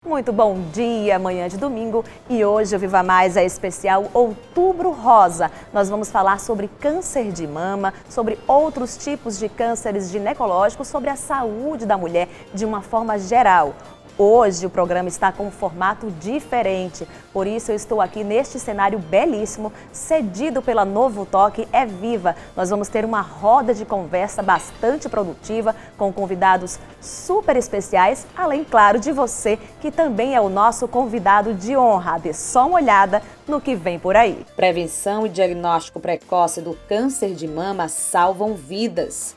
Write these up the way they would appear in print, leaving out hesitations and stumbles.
Muito bom dia, manhã de domingo, e hoje o Viva Mais é especial Outubro Rosa. Nós vamos falar sobre câncer de mama, sobre outros tipos de cânceres ginecológicos, sobre a saúde da mulher de uma forma geral. Hoje o programa está com um formato diferente, por isso eu estou aqui neste cenário belíssimo, cedido pela Novo Toque É Viva. Nós vamos ter uma roda de conversa bastante produtiva, com convidados super especiais, além, claro, de você, que também é o nosso convidado de honra. Dê só uma olhada no que vem por aí. Prevenção e diagnóstico precoce do câncer de mama salvam vidas.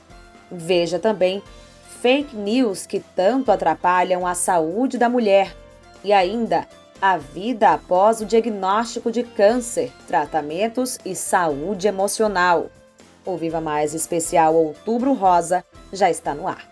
Veja também fake news que tanto atrapalham a saúde da mulher. E ainda, a vida após o diagnóstico de câncer, tratamentos e saúde emocional. O Viva Mais especial Outubro Rosa já está no ar.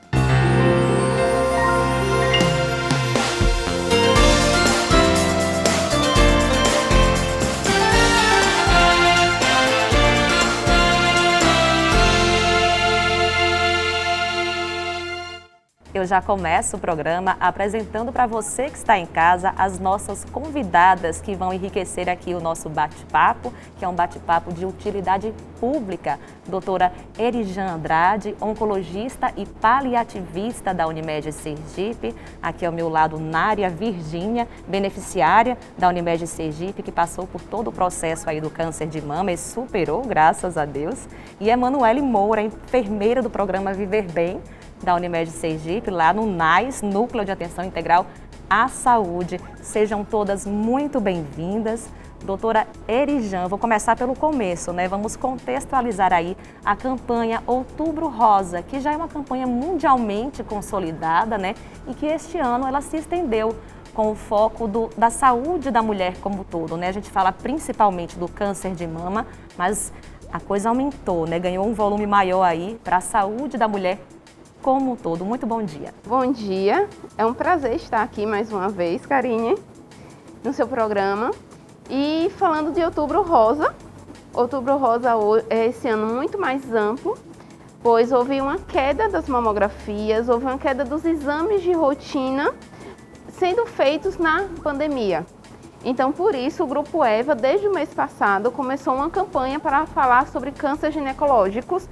Eu já começo o programa apresentando para você que está em casa as nossas convidadas que vão enriquecer aqui o nosso bate-papo, que é um bate-papo de utilidade pública. Doutora Erijan Andrade, oncologista e paliativista da Unimed Sergipe. Aqui ao meu lado, Nária Virgínia, beneficiária da Unimed Sergipe, que passou por todo o processo aí do câncer de mama e superou, graças a Deus. E Emanuele Moura, enfermeira do programa Viver Bem, da Unimed Sergipe, lá no NAIS, Núcleo de Atenção Integral à Saúde. Sejam todas muito bem-vindas. Doutora Erijan, vou começar pelo começo, né? Vamos contextualizar aí a campanha Outubro Rosa, que já é uma campanha mundialmente consolidada, né? E que este ano ela se estendeu com o foco da saúde da mulher como um todo, né? A gente fala principalmente do câncer de mama, mas a coisa aumentou, né? Ganhou um volume maior aí para a saúde da mulher como um todo. Muito bom dia. Bom dia, é um prazer estar aqui mais uma vez, Karine, no seu programa. E falando de Outubro Rosa, Outubro Rosa é esse ano muito mais amplo, pois houve uma queda das mamografias, houve uma queda dos exames de rotina sendo feitos na pandemia. Então, por isso, o Grupo EVA, desde o mês passado, começou uma campanha para falar sobre cânceres ginecológicos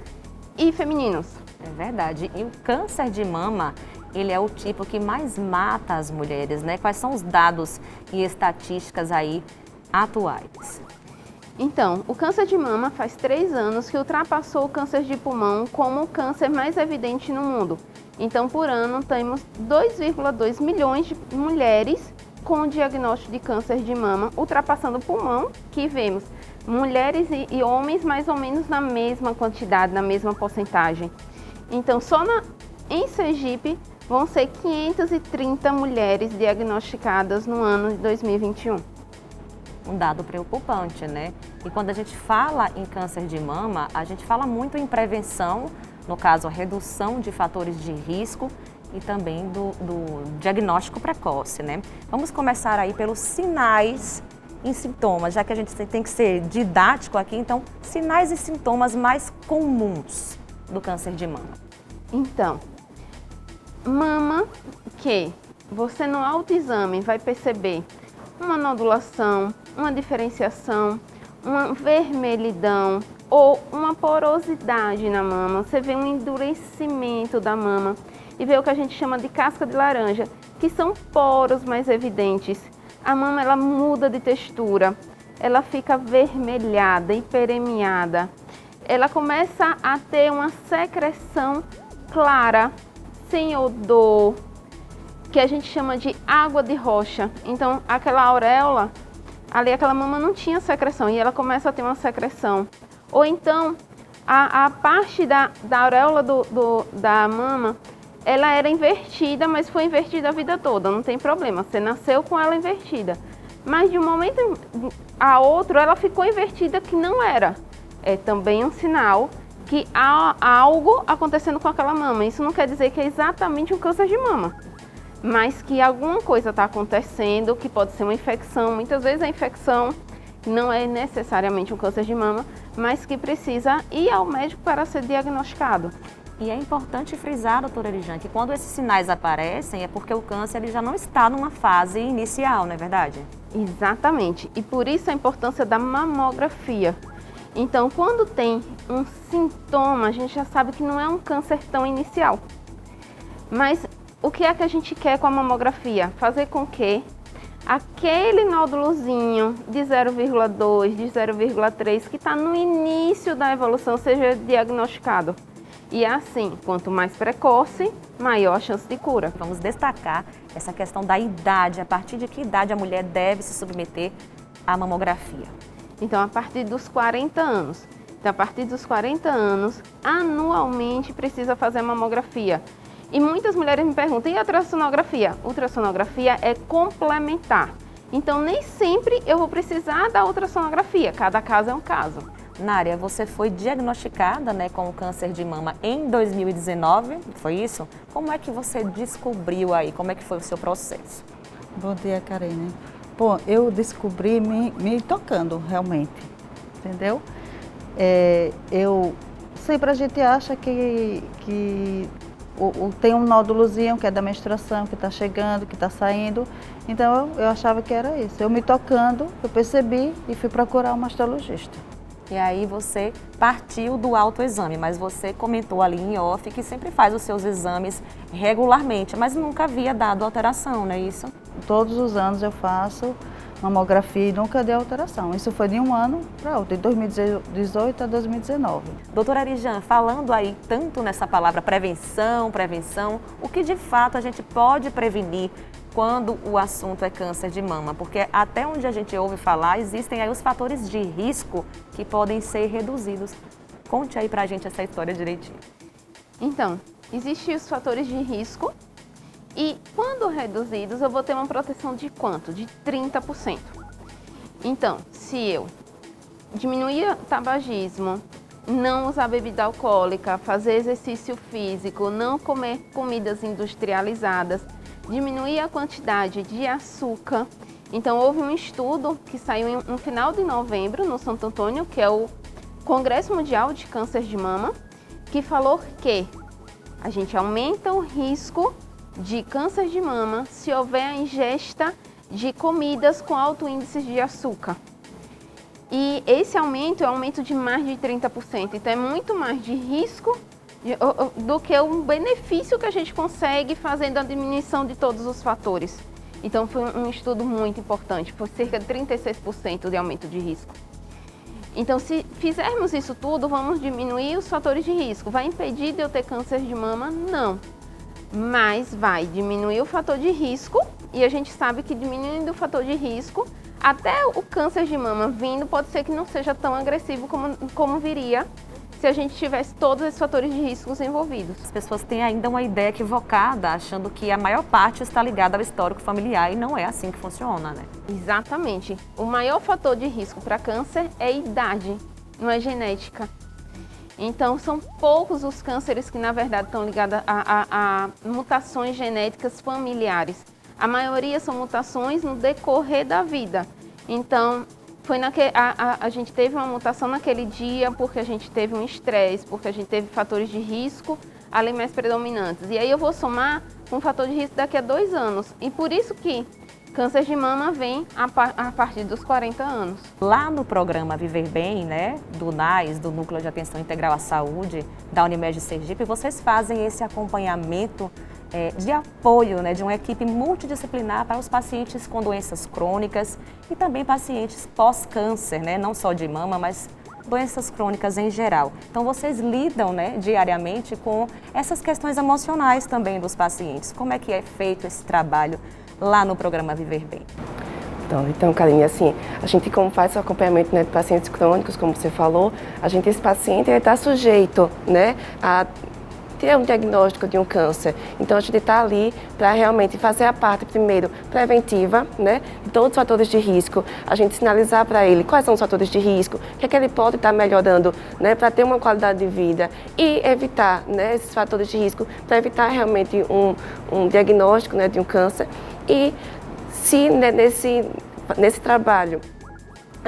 e femininos. É verdade. E o câncer de mama, ele é o tipo que mais mata as mulheres, né? Quais são os dados e estatísticas aí atuais? Então, o câncer de mama faz 3 anos que ultrapassou o câncer de pulmão como o câncer mais evidente no mundo. Então, por ano, temos 2,2 milhões de mulheres com diagnóstico de câncer de mama, ultrapassando o pulmão, que vemos mulheres e homens mais ou menos na mesma quantidade, na mesma porcentagem. Então, em Sergipe, vão ser 530 mulheres diagnosticadas no ano de 2021. Um dado preocupante, né? E quando a gente fala em câncer de mama, a gente fala muito em prevenção, no caso, a redução de fatores de risco e também do diagnóstico precoce, né? Vamos começar aí pelos sinais e sintomas, já que a gente tem que ser didático aqui, então, sinais e sintomas mais comuns do câncer de mama. Então, mama que você no autoexame vai perceber uma nodulação, uma diferenciação, uma vermelhidão ou uma porosidade na mama. Você vê um endurecimento da mama e vê o que a gente chama de casca de laranja, que são poros mais evidentes. A mama ela muda de textura, ela fica avermelhada, hiperemiada. Ela começa a ter uma secreção clara, sem odor, que a gente chama de água de rocha. Então, aquela auréola, ali aquela mama não tinha secreção e ela começa a ter uma secreção. Ou então, a parte da auréola da mama, ela era invertida, mas foi invertida a vida toda, não tem problema, você nasceu com ela invertida. Mas de um momento a outro, ela ficou invertida que não era. É também um sinal que há algo acontecendo com aquela mama. Isso não quer dizer que é exatamente um câncer de mama, mas que alguma coisa está acontecendo, que pode ser uma infecção. Muitas vezes a infecção não é necessariamente um câncer de mama, mas que precisa ir ao médico para ser diagnosticado. E é importante frisar, doutora Elijan, que quando esses sinais aparecem é porque o câncer ele já não está numa fase inicial, não é verdade? Exatamente. E por isso a importância da mamografia. Então, quando tem um sintoma, a gente já sabe que não é um câncer tão inicial. Mas o que é que a gente quer com a mamografia? Fazer com que aquele nódulozinho de 0,2, de 0,3, que está no início da evolução, seja diagnosticado. E assim, quanto mais precoce, maior a chance de cura. Vamos destacar essa questão da idade. A partir de que idade a mulher deve se submeter à mamografia? Então, a partir dos 40 anos. Então, a partir dos 40 anos, anualmente precisa fazer a mamografia. E muitas mulheres me perguntam, e a ultrassonografia? Ultrassonografia é complementar. Então, nem sempre eu vou precisar da ultrassonografia. Cada caso é um caso. Nária, você foi diagnosticada, né, com o câncer de mama em 2019, foi isso? Como é que você descobriu aí? Como é que foi o seu processo? Bom dia, Karine. Bom, eu descobri me tocando realmente, entendeu? Sempre a gente acha que tem um nódulozinho que é da menstruação, que está chegando, que está saindo. Então eu achava que era isso. Eu me tocando, eu percebi e fui procurar um mastologista. E aí você partiu do autoexame, mas você comentou ali em off que sempre faz os seus exames regularmente, mas nunca havia dado alteração, não é isso? Todos os anos eu faço mamografia e nunca deu alteração. Isso foi de um ano para outro, de 2018 a 2019. Doutora Elijan, falando aí tanto nessa palavra prevenção, o que de fato a gente pode prevenir quando o assunto é câncer de mama? Porque até onde a gente ouve falar, existem aí os fatores de risco que podem ser reduzidos. Conte aí pra gente essa história direitinho. Então, existem os fatores de risco e quando reduzidos eu vou ter uma proteção de quanto? De 30%. Então, se eu diminuir o tabagismo, não usar bebida alcoólica, fazer exercício físico, não comer comidas industrializadas, diminuir a quantidade de açúcar. Então, houve um estudo que saiu no final de novembro no Santo Antônio, que é o Congresso Mundial de Câncer de Mama, que falou que a gente aumenta o risco de câncer de mama se houver a ingesta de comidas com alto índice de açúcar. E esse aumento é um aumento de mais de 30%, então é muito mais de risco do que o benefício que a gente consegue fazendo a diminuição de todos os fatores. Então foi um estudo muito importante, foi cerca de 36% de aumento de risco. Então se fizermos isso tudo, vamos diminuir os fatores de risco. Vai impedir de eu ter câncer de mama? Não. Mas vai diminuir o fator de risco e a gente sabe que diminuindo o fator de risco, até o câncer de mama vindo pode ser que não seja tão agressivo como viria se a gente tivesse todos esses fatores de riscos envolvidos. As pessoas têm ainda uma ideia equivocada, achando que a maior parte está ligada ao histórico familiar e não é assim que funciona, né? Exatamente. O maior fator de risco para câncer é idade, não é genética. Então, são poucos os cânceres que, na verdade, estão ligados a mutações genéticas familiares. A maioria são mutações no decorrer da vida. Então, a gente teve uma mutação naquele dia porque a gente teve um estresse, porque a gente teve fatores de risco ali mais predominantes. E aí eu vou somar com um fator de risco daqui a 2 anos. E por isso que câncer de mama vem a partir dos 40 anos. Lá no programa Viver Bem, né, do NAS, do Núcleo de Atenção Integral à Saúde, da Unimed Sergipe, vocês fazem esse acompanhamento de apoio, né, de uma equipe multidisciplinar para os pacientes com doenças crônicas e também pacientes pós-câncer, né, não só de mama, mas doenças crônicas em geral. Então, vocês lidam, né, diariamente com essas questões emocionais também dos pacientes. Como é que é feito esse trabalho lá no programa Viver Bem? Então, Karine, assim, a gente como faz o acompanhamento, né, de pacientes crônicos, como você falou, esse paciente está sujeito, né, a ter um diagnóstico de um câncer. Então, a gente está ali para realmente fazer a parte, primeiro, preventiva, né, de todos os fatores de risco, a gente sinalizar para ele quais são os fatores de risco, o que é que ele pode estar melhorando, né, para ter uma qualidade de vida e evitar, né, esses fatores de risco, para evitar realmente um diagnóstico, né, de um câncer. E se, né, nesse trabalho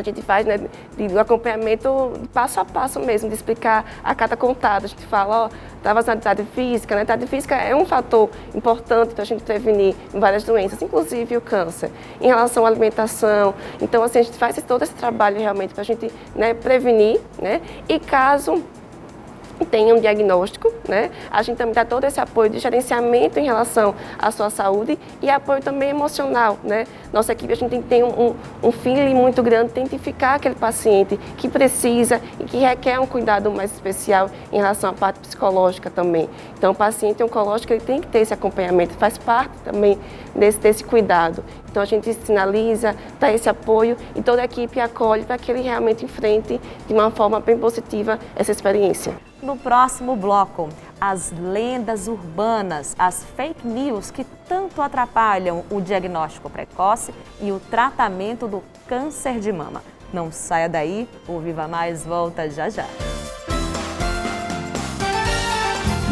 a gente faz, né, do acompanhamento passo a passo mesmo, de explicar a cada contada. A gente fala, ó, da vazalidade física, né? A atividade física é um fator importante para a gente prevenir várias doenças, inclusive o câncer. Em relação à alimentação, então assim, a gente faz todo esse trabalho realmente para a gente, né, prevenir, né? E caso tem um diagnóstico, né? A gente também dá todo esse apoio de gerenciamento em relação à sua saúde e apoio também emocional, né? Nossa equipe, a gente tem um feeling muito grande de identificar aquele paciente que precisa e que requer um cuidado mais especial em relação à parte psicológica também. Então, o paciente oncológico ele tem que ter esse acompanhamento, faz parte também desse cuidado. Então, a gente sinaliza, dá esse apoio e toda a equipe acolhe para que ele realmente enfrente de uma forma bem positiva essa experiência. No próximo bloco, as lendas urbanas, as fake news que tanto atrapalham o diagnóstico precoce e o tratamento do câncer de mama. Não saia daí, o Viva Mais volta já já.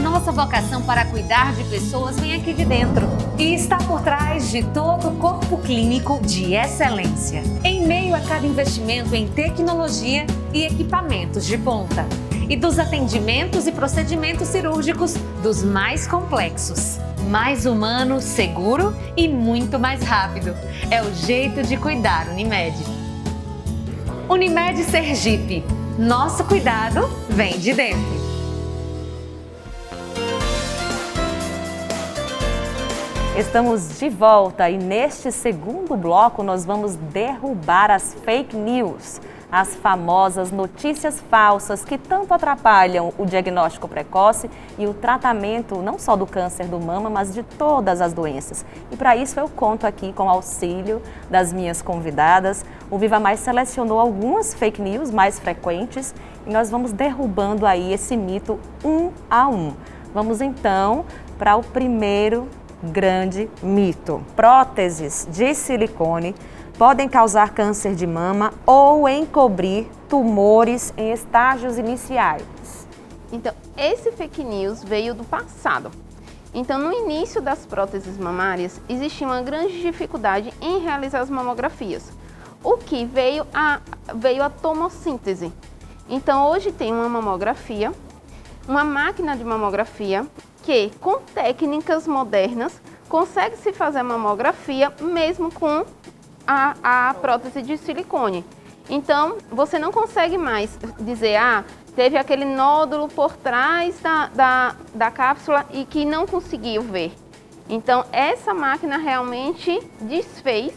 Nossa vocação para cuidar de pessoas vem aqui de dentro e está por trás de todo o corpo clínico de excelência. Em meio a cada investimento em tecnologia e equipamentos de ponta e dos atendimentos e procedimentos cirúrgicos dos mais complexos. Mais humano, seguro e muito mais rápido. É o jeito de cuidar Unimed. Unimed Sergipe. Nosso cuidado vem de dentro. Estamos de volta e neste segundo bloco nós vamos derrubar as fake news, as famosas notícias falsas que tanto atrapalham o diagnóstico precoce e o tratamento não só do câncer do mama, mas de todas as doenças. E para isso eu conto aqui com o auxílio das minhas convidadas. O Viva Mais selecionou algumas fake news mais frequentes e nós vamos derrubando aí esse mito um a um. Vamos então para o primeiro grande mito. Próteses de silicone podem causar câncer de mama ou encobrir tumores em estágios iniciais. Então, esse fake news veio do passado. Então, no início das próteses mamárias, existia uma grande dificuldade em realizar as mamografias, o que veio a tomossíntese. Então, hoje tem uma mamografia, uma máquina de mamografia, que com técnicas modernas consegue se fazer a mamografia mesmo com a prótese de silicone. Então, você não consegue mais dizer, teve aquele nódulo por trás da cápsula e que não conseguiu ver. Então, essa máquina realmente desfez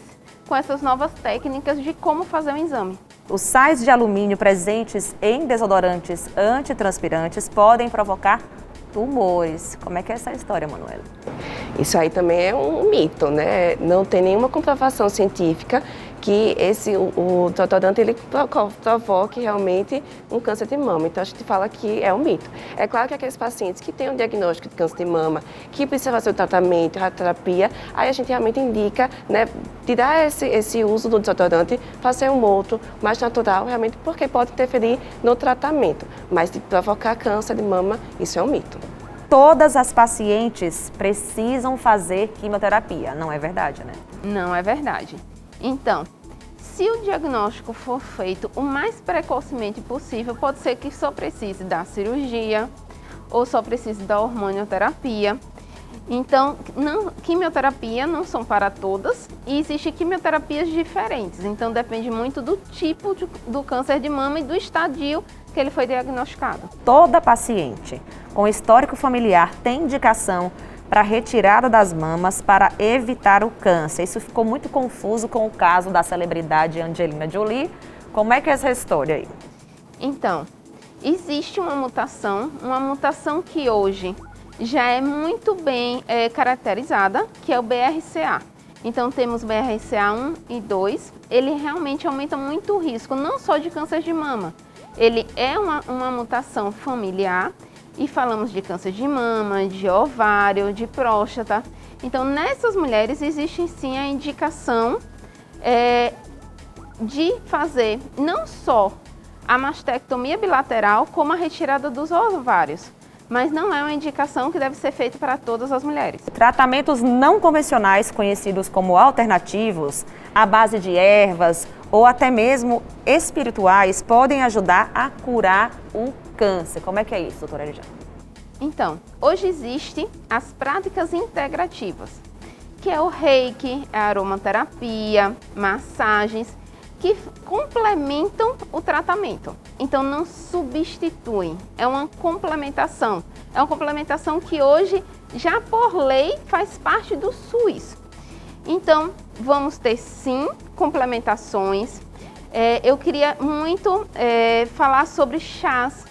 com essas novas técnicas de como fazer o exame. Os sais de alumínio presentes em desodorantes antitranspirantes podem provocar tumores. Como é que é essa história, Manuela? Isso aí também é um mito, né? Não tem nenhuma comprovação científica que o desodorante ele provoque realmente um câncer de mama. Então a gente fala que é um mito. É claro que aqueles pacientes que têm um diagnóstico de câncer de mama, que precisa fazer o tratamento, radioterapia, aí a gente realmente indica, né, tirar esse uso do desodorante, fazer um outro mais natural, realmente porque pode interferir no tratamento. Mas de provocar câncer de mama, isso é um mito. Todas as pacientes precisam fazer quimioterapia, não é verdade, né? Não é verdade. Então, se o diagnóstico for feito o mais precocemente possível, pode ser que só precise da cirurgia ou só precise da hormonioterapia. Então, quimioterapia não são para todas e existem quimioterapias diferentes. Então, depende muito do tipo do câncer de mama e do estadio que ele foi diagnosticado. Toda paciente com histórico familiar tem indicação para retirada das mamas para evitar o câncer. Isso ficou muito confuso com o caso da celebridade Angelina Jolie. Como é que é essa história aí? Então, existe uma mutação que hoje já é muito bem caracterizada, que é o BRCA. Então, temos BRCA1 e 2. Ele realmente aumenta muito o risco, não só de câncer de mama. Ele é uma mutação familiar e falamos de câncer de mama, de ovário, de próstata. Então, nessas mulheres existe sim a indicação de fazer não só a mastectomia bilateral, como a retirada dos ovários. mas não é uma indicação que deve ser feita para todas as mulheres. Tratamentos não convencionais, conhecidos como alternativos, à base de ervas ou até mesmo espirituais, podem ajudar a curar o câncer. Como é que é isso, doutora Eliane? Então, hoje existem as práticas integrativas, que é o reiki, a aromaterapia, massagens, que complementam o tratamento. Então, não substituem, é uma complementação. É uma complementação que hoje, já por lei, faz parte do SUS. Então, vamos ter sim complementações. Eu queria muito falar sobre chás.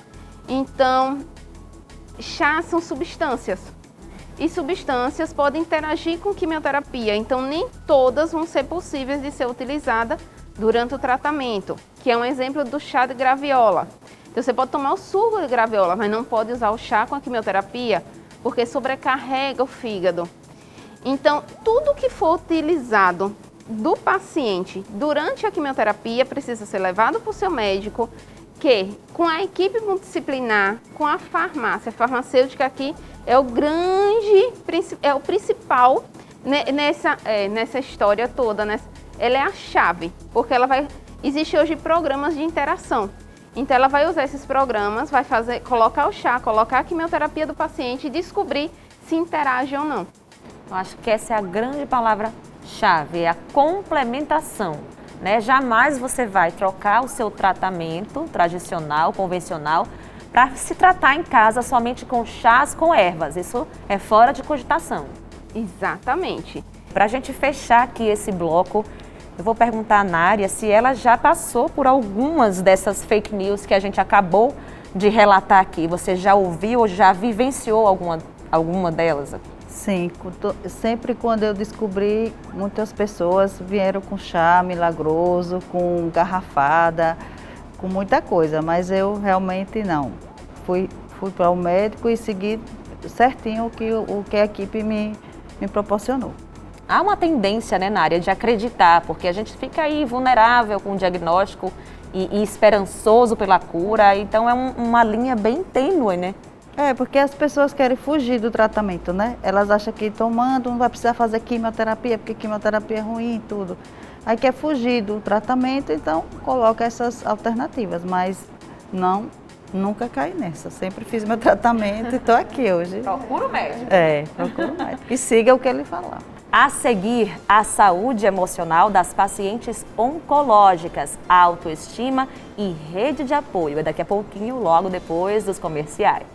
Então, chás são substâncias. E substâncias podem interagir com quimioterapia. Então, nem todas vão ser possíveis de ser utilizadas durante o tratamento, que é um exemplo do chá de graviola. Então, você pode tomar o suco de graviola, mas não pode usar o chá com a quimioterapia, porque sobrecarrega o fígado. Então, tudo que for utilizado do paciente durante a quimioterapia precisa ser levado para o seu médico, que com a equipe multidisciplinar, com a farmácia, a farmacêutica aqui é o principal nessa história toda, né? Ela é a chave, porque existe hoje programas de interação. Então ela vai usar esses programas, vai colocar o chá, colocar a quimioterapia do paciente e descobrir se interage ou não. Eu acho que essa é a grande palavra-chave, é a complementação. Né? Jamais você vai trocar o seu tratamento tradicional, convencional, para se tratar em casa somente com chás, com ervas. Isso é fora de cogitação. Exatamente. Para a gente fechar aqui esse bloco, eu vou perguntar à Nária se ela já passou por algumas dessas fake news que a gente acabou de relatar aqui. Você já ouviu ou já vivenciou alguma delas? Sim, sempre quando eu descobri, muitas pessoas vieram com chá milagroso, com garrafada, com muita coisa, mas eu realmente não. Fui para o médico e segui certinho o que a equipe me proporcionou. Há uma tendência, né, Nária, de acreditar, porque a gente fica aí vulnerável com o diagnóstico e esperançoso pela cura, então é uma linha bem tênue, né? Porque as pessoas querem fugir do tratamento, né? Elas acham que tomando não vai precisar fazer quimioterapia, porque quimioterapia é ruim e tudo. Aí quer fugir do tratamento, então coloca essas alternativas, mas nunca caí nessa. Sempre fiz meu tratamento e estou aqui hoje. Procura o médico. Procura o médico. E siga o que ele falar. A seguir, a saúde emocional das pacientes oncológicas, autoestima e rede de apoio. É daqui a pouquinho, logo depois dos comerciais.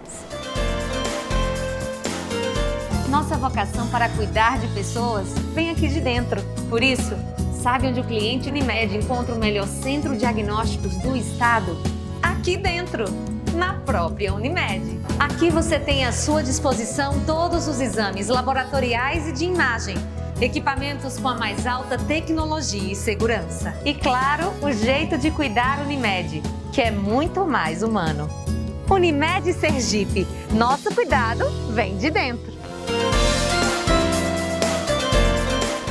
Nossa vocação para cuidar de pessoas vem aqui de dentro. Por isso, sabe onde o cliente Unimed encontra o melhor centro diagnósticos do estado? Aqui dentro, na própria Unimed. Aqui você tem à sua disposição todos os exames laboratoriais e de imagem, equipamentos com a mais alta tecnologia e segurança. E claro, o jeito de cuidar Unimed, que é muito mais humano. Unimed Sergipe, nosso cuidado vem de dentro.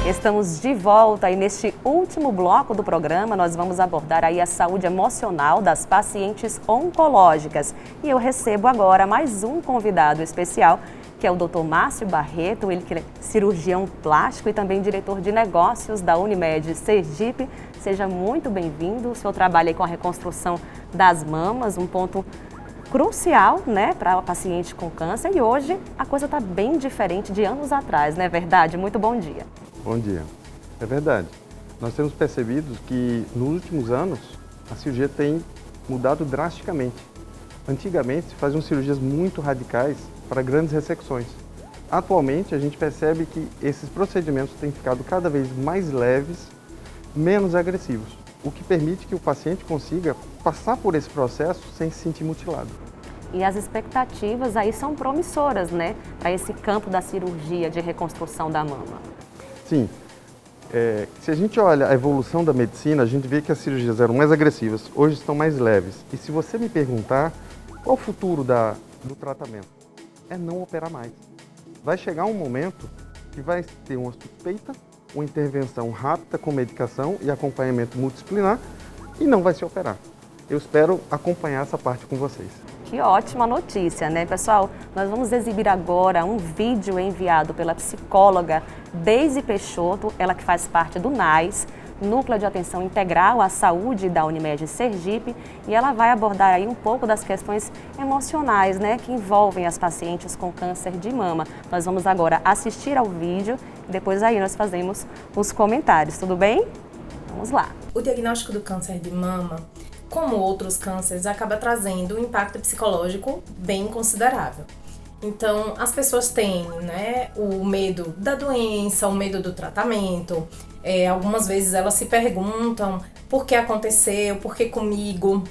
Estamos de volta e neste último bloco do programa nós vamos abordar aí a saúde emocional das pacientes oncológicas. E eu recebo agora mais um convidado especial, que é o Dr. Márcio Barreto, ele que é cirurgião plástico e também diretor de negócios da Unimed Sergipe. Seja muito bem-vindo. O senhor trabalha aí com a reconstrução das mamas, um ponto crucial, né, para a paciente com câncer. E hoje a coisa está bem diferente de anos atrás, não é verdade? Muito bom dia. Bom dia. É verdade. Nós temos percebido que nos últimos anos a cirurgia tem mudado drasticamente. Antigamente se faziam cirurgias muito radicais para grandes ressecções. Atualmente a gente percebe que esses procedimentos têm ficado cada vez mais leves, menos agressivos, o que permite que o paciente consiga passar por esse processo sem se sentir mutilado. E as expectativas aí são promissoras, né, para esse campo da cirurgia de reconstrução da mama. Sim. Se a gente olha a evolução da medicina, a gente vê que as cirurgias eram mais agressivas, hoje estão mais leves. E se você me perguntar qual o futuro do tratamento, é não operar mais. Vai chegar um momento que vai ter uma suspeita, uma intervenção rápida com medicação e acompanhamento multidisciplinar e não vai se operar. Eu espero acompanhar essa parte com vocês. Que ótima notícia, né, pessoal? Nós vamos exibir agora um vídeo enviado pela psicóloga Deise Peixoto, ela que faz parte do NAIS, Núcleo de Atenção Integral à Saúde da Unimed Sergipe, e ela vai abordar aí um pouco das questões emocionais, né, que envolvem as pacientes com câncer de mama. Nós vamos agora assistir ao vídeo e depois aí nós fazemos os comentários, tudo bem? Vamos lá. O diagnóstico do câncer de mama, como outros cânceres, acaba trazendo um impacto psicológico bem considerável. Então, as pessoas têm, né, o medo da doença, o medo do tratamento. Algumas vezes elas se perguntam por que aconteceu, por que comigo.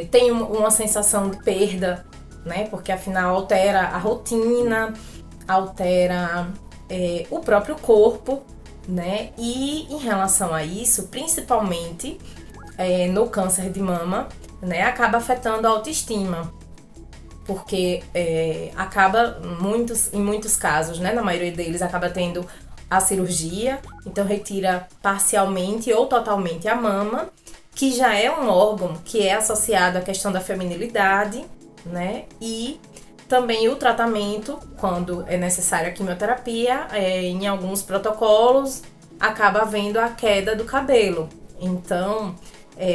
Tem uma sensação de perda, né, porque afinal altera a rotina, altera o próprio corpo, né, e em relação a isso, principalmente no câncer de mama, né, acaba afetando a autoestima. Porque acaba, em muitos casos, né, na maioria deles, acaba tendo a cirurgia, então retira parcialmente ou totalmente a mama, que já é um órgão que é associado à questão da feminilidade, né, e também o tratamento, quando é necessária a quimioterapia, em alguns protocolos, acaba havendo a queda do cabelo. Então,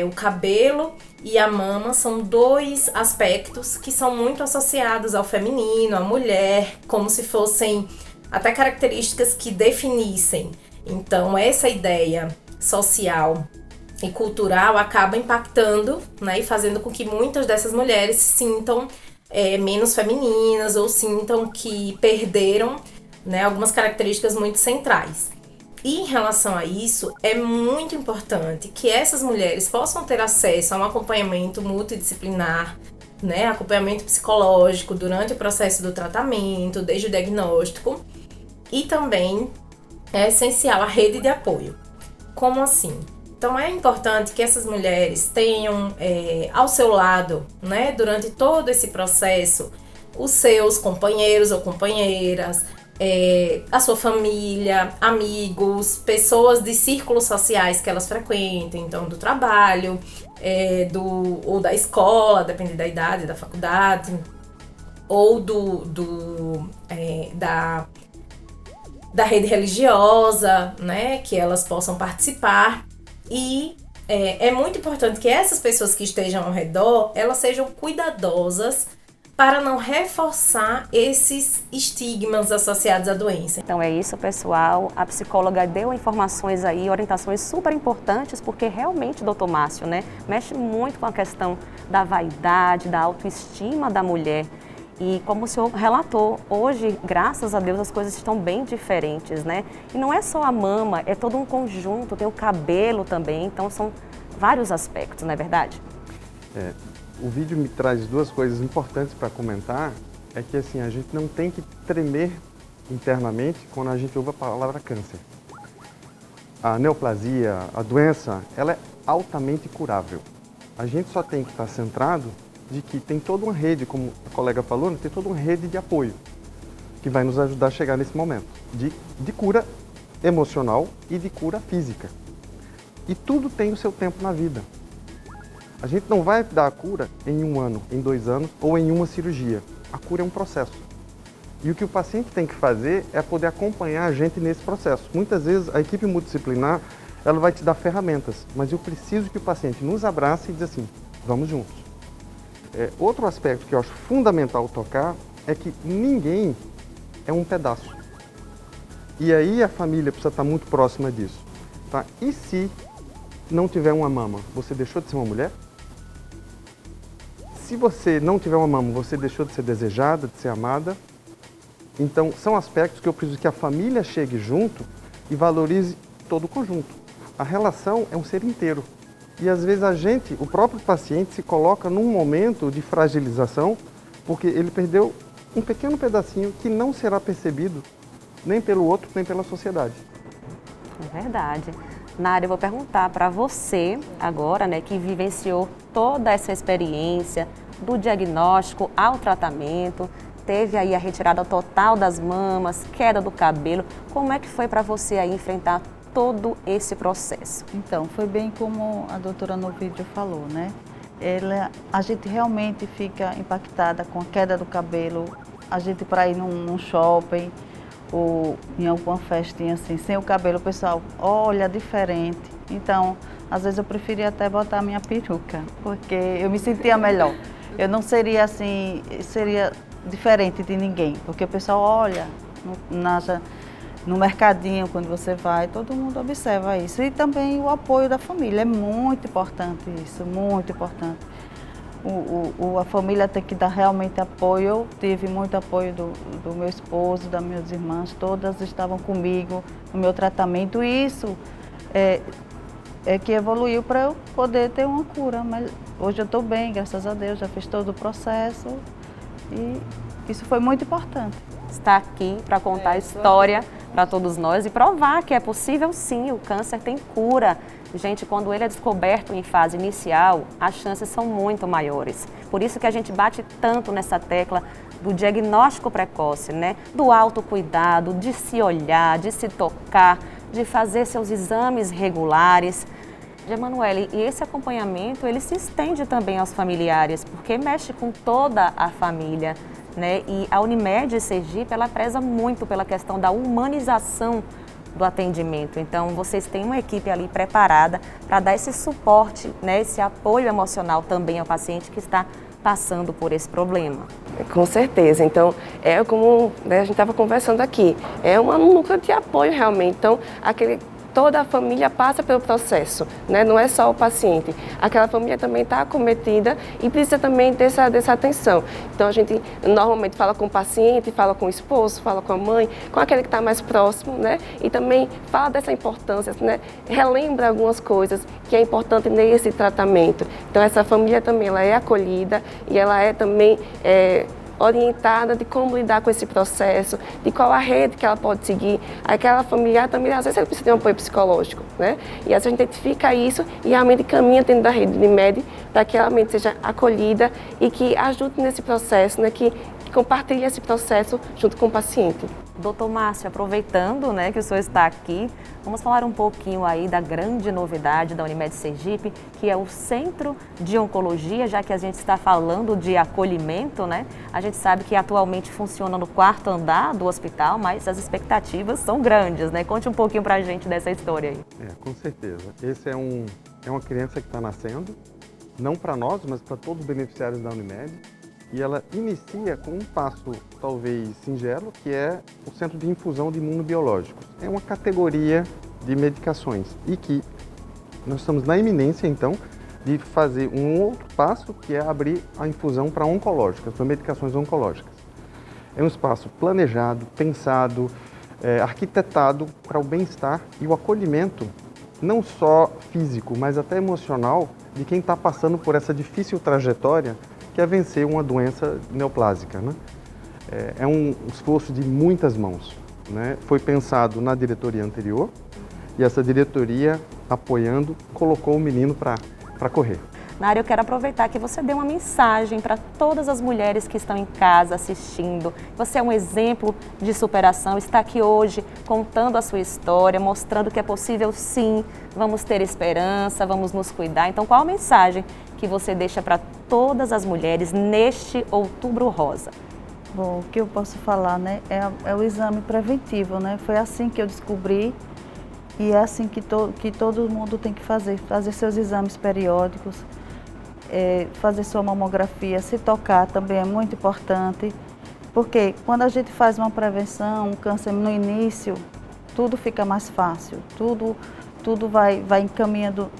o cabelo e a mama são dois aspectos que são muito associados ao feminino, à mulher, como se fossem até características que definissem. Então, essa ideia social e cultural acaba impactando, né, e fazendo com que muitas dessas mulheres se sintam menos femininas ou sintam que perderam, né, algumas características muito centrais. E em relação a isso, é muito importante que essas mulheres possam ter acesso a um acompanhamento multidisciplinar, né, acompanhamento psicológico durante o processo do tratamento, desde o diagnóstico, e também é essencial a rede de apoio. Como assim? Então é importante que essas mulheres tenham ao seu lado, né, durante todo esse processo, os seus companheiros ou companheiras, a sua família, amigos, pessoas de círculos sociais que elas frequentam, então do trabalho, ou da escola, depende da idade, da faculdade, ou da rede religiosa, né, que elas possam participar. E é muito importante que essas pessoas que estejam ao redor, elas sejam cuidadosas para não reforçar esses estigmas associados à doença. Então é isso, pessoal. A psicóloga deu informações aí, orientações super importantes, porque realmente, doutor Márcio, né, mexe muito com a questão da vaidade, da autoestima da mulher. E como o senhor relatou, hoje, graças a Deus, as coisas estão bem diferentes, né? E não é só a mama, é todo um conjunto, tem o cabelo também, então são vários aspectos, não é verdade? O vídeo me traz duas coisas importantes para comentar, é que assim, a gente não tem que tremer internamente quando a gente ouve a palavra câncer. A neoplasia, a doença, ela é altamente curável. A gente só tem que estar centrado de que tem toda uma rede, como a colega falou, tem toda uma rede de apoio que vai nos ajudar a chegar nesse momento de cura emocional e de cura física. E tudo tem o seu tempo na vida. A gente não vai dar a cura em 1 ano, em 2 anos ou em uma cirurgia. A cura é um processo. E o que o paciente tem que fazer é poder acompanhar a gente nesse processo. Muitas vezes a equipe multidisciplinar, ela vai te dar ferramentas, mas eu preciso que o paciente nos abrace e diz assim, vamos juntos. Outro aspecto que eu acho fundamental tocar é que ninguém é um pedaço. E aí a família precisa estar muito próxima disso. Tá? E se não tiver uma mama, você deixou de ser uma mulher? Se você não tiver uma mama, você deixou de ser desejada, de ser amada? Então, são aspectos que eu preciso que a família chegue junto e valorize todo o conjunto. A relação é um ser inteiro. E às vezes o próprio paciente, se coloca num momento de fragilização, porque ele perdeu um pequeno pedacinho que não será percebido nem pelo outro, nem pela sociedade. É verdade. Nádia, eu vou perguntar para você agora, né, que vivenciou toda essa experiência do diagnóstico ao tratamento, teve aí a retirada total das mamas, queda do cabelo. Como é que foi para você aí enfrentar todo esse processo? Então, foi bem como a doutora no vídeo falou, né? a gente realmente fica impactada com a queda do cabelo. A gente para ir num shopping ou em alguma festinha assim, sem o cabelo, o pessoal olha diferente. Então, às vezes eu preferia até botar a minha peruca, porque eu me sentia melhor. Eu não seria assim, seria diferente de ninguém, porque o pessoal olha no mercadinho, quando você vai, todo mundo observa isso. E também o apoio da família, é muito importante isso, muito importante. A família tem que dar realmente apoio. Eu tive muito apoio do meu esposo, das minhas irmãs, todas estavam comigo no meu tratamento. E isso é que evoluiu para eu poder ter uma cura. Mas hoje eu estou bem, graças a Deus, já fiz todo o processo e isso foi muito importante. Está aqui para contar a história para todos nós e provar que é possível sim, o câncer tem cura. Gente, quando ele é descoberto em fase inicial, as chances são muito maiores. Por isso que a gente bate tanto nessa tecla do diagnóstico precoce, né? Do autocuidado, de se olhar, de se tocar, de fazer seus exames regulares. Emanuele, e esse acompanhamento, ele se estende também aos familiares, porque mexe com toda a família, né? E a Unimed Sergipe, ela preza muito pela questão da humanização do atendimento. Então, vocês têm uma equipe ali preparada para dar esse suporte, né? Esse apoio emocional também ao paciente que está passando por esse problema. Com certeza. Então, é como a gente estava conversando aqui, é um núcleo de apoio realmente. Então, toda a família passa pelo processo, né? Não é só o paciente. Aquela família também está acometida e precisa também dessa atenção. Então, a gente normalmente fala com o paciente, fala com o esposo, fala com a mãe, com aquele que está mais próximo, né? E também fala dessa importância, né? Relembra algumas coisas que é importante nesse tratamento. Então, essa família também ela é acolhida e ela é também orientada de como lidar com esse processo, de qual a rede que ela pode seguir. Aquela familiar também, às vezes, ela precisa de um apoio psicológico, né? E às vezes a gente identifica isso e realmente caminha dentro da rede de Unimed para que ela realmente seja acolhida e que ajude nesse processo, né? Que compartilhe esse processo junto com o paciente. Doutor Márcio, aproveitando, né, que o senhor está aqui, vamos falar um pouquinho aí da grande novidade da Unimed Sergipe, que é o Centro de Oncologia, já que a gente está falando de acolhimento, né? A gente sabe que atualmente funciona no 4º andar do hospital, mas as expectativas são grandes, né? Conte um pouquinho pra gente dessa história aí. Com certeza. Esse é uma criança que está nascendo, não para nós, mas para todos os beneficiários da Unimed. E ela inicia com um passo talvez singelo, que é o Centro de Infusão de Imunobiológicos. É uma categoria de medicações e que nós estamos na iminência, então, de fazer um outro passo, que é abrir a infusão para oncológicas, para medicações oncológicas. É um espaço planejado, pensado, arquitetado para o bem-estar e o acolhimento, não só físico, mas até emocional, de quem está passando por essa difícil trajetória que é vencer uma doença neoplásica, né? É um esforço de muitas mãos, né? Foi pensado na diretoria anterior e essa diretoria, apoiando, colocou o menino para correr. Nária, eu quero aproveitar que você dê uma mensagem para todas as mulheres que estão em casa assistindo. Você é um exemplo de superação, está aqui hoje contando a sua história, mostrando que é possível sim, vamos ter esperança, vamos nos cuidar. Então, qual a mensagem que você deixa para todas as mulheres neste Outubro Rosa? Bom, o que eu posso falar, né, é o exame preventivo, né? Foi assim que eu descobri e é assim que todo mundo tem que fazer seus exames periódicos, fazer sua mamografia, se tocar também é muito importante, porque quando a gente faz uma prevenção, um câncer no início, tudo fica mais fácil, tudo vai encaminhando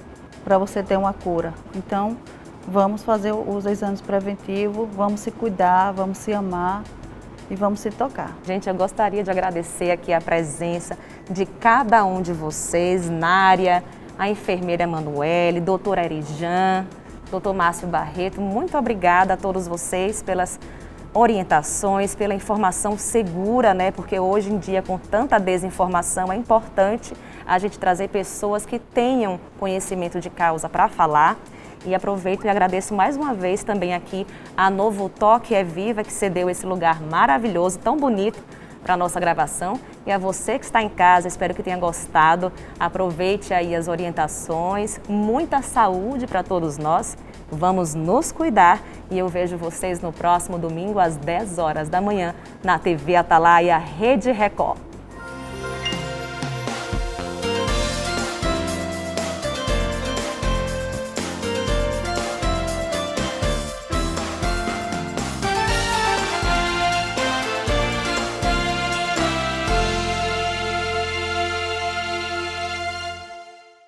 para você ter uma cura. Então, vamos fazer os exames preventivos, vamos se cuidar, vamos se amar e vamos se tocar. Gente, eu gostaria de agradecer aqui a presença de cada um de vocês, Nária, a enfermeira Emanuele, doutora Erijan, doutor Márcio Barreto. Muito obrigada a todos vocês pelas orientações, pela informação segura, né? Porque hoje em dia, com tanta desinformação, é importante a gente trazer pessoas que tenham conhecimento de causa para falar. E aproveito e agradeço mais uma vez também aqui a Novo Toque é Viva, que cedeu esse lugar maravilhoso, tão bonito, para a nossa gravação. E a você que está em casa, espero que tenha gostado. Aproveite aí as orientações, muita saúde para todos nós Vamos nos cuidar e eu vejo vocês no próximo domingo às 10 horas da manhã na TV Atalaia Rede Record.